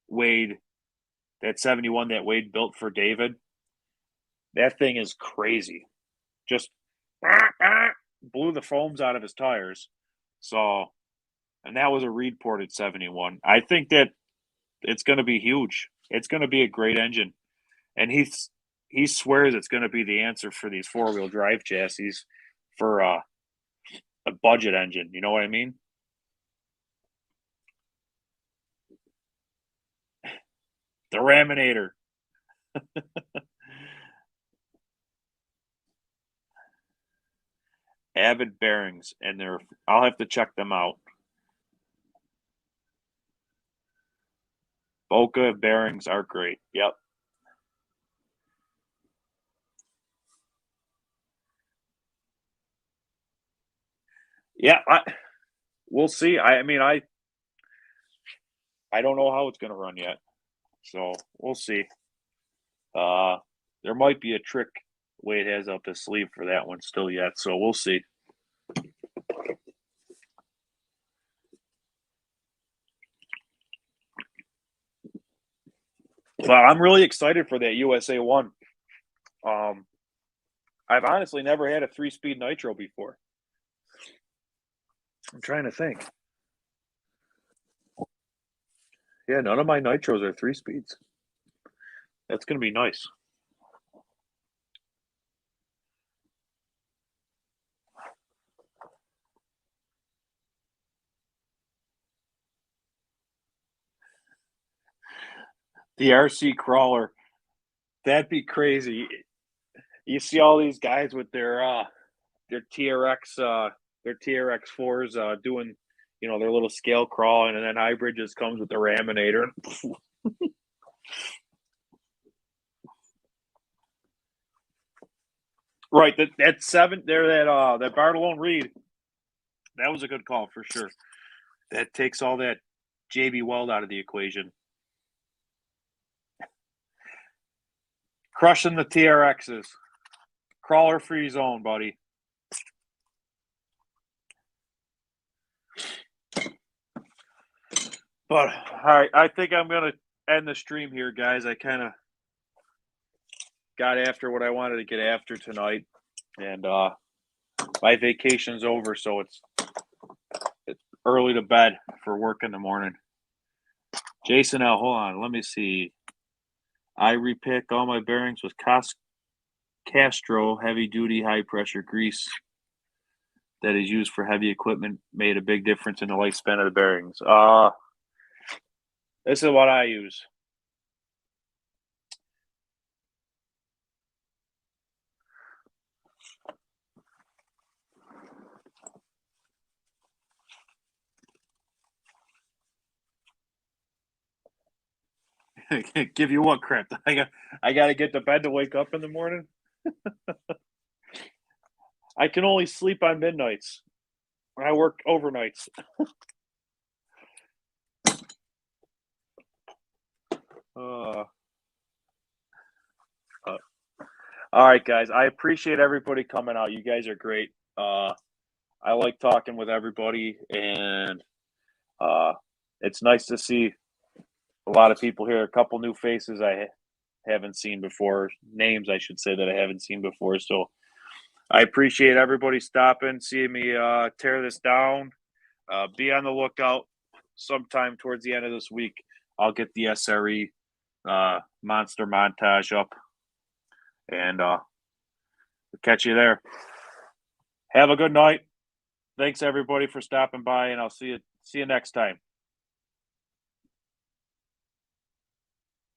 Wade, that 71 that Wade built for David, that thing is crazy. Just blew the foams out of his tires. So, and that was a Reed ported 71. I think that it's going to be huge. It's going to be a great engine. And he swears it's going to be the answer for these 4-wheel drive chassis for a budget engine. You know what I mean? The Raminator. Avid bearings, and I'll have to check them out. Boca bearings are great. Yep. Yeah, we'll see. I mean, I don't know how it's going to run yet, so we'll see. There might be a trick Wade has up his sleeve for that one still yet, so we'll see. Well, I'm really excited for that USA 1. I've honestly never had a 3-speed nitro before. I'm trying to think. Yeah, none of my nitros are 3 speeds. That's going to be nice. The RC crawler. That'd be crazy. You see all these guys with their TRX their TRX fours doing, you know, their little scale crawling, and then hybrid just comes with the Raminator. Right, that seven there, that Bartolone Reed, that was a good call for sure. That takes all that JB Weld out of the equation. Crushing the TRXs. Crawler free zone, buddy. But all right, I think I'm gonna end the stream here, guys. I kind of got after what I wanted to get after tonight, and my vacation's over, so it's early to bed for work in the morning. Jason L, hold on, let me see. I repicked all my bearings with Castro heavy duty high pressure grease that is used for heavy equipment. Made a big difference in the lifespan of the bearings. This is what I use. Give you what crap? I got to get to bed to wake up in the morning. I can only sleep on midnights. I work overnights. All right, guys. I appreciate everybody coming out. You guys are great. I like talking with everybody, and it's nice to see a lot of people here. A couple new faces I haven't seen before. Names, I should say, that I haven't seen before. So I appreciate everybody stopping, seeing me tear this down. Be on the lookout sometime towards the end of this week. I'll get the SRE Monster montage up, and we'll catch you there. Have a good night. Thanks everybody for stopping by, and I'll see you next time.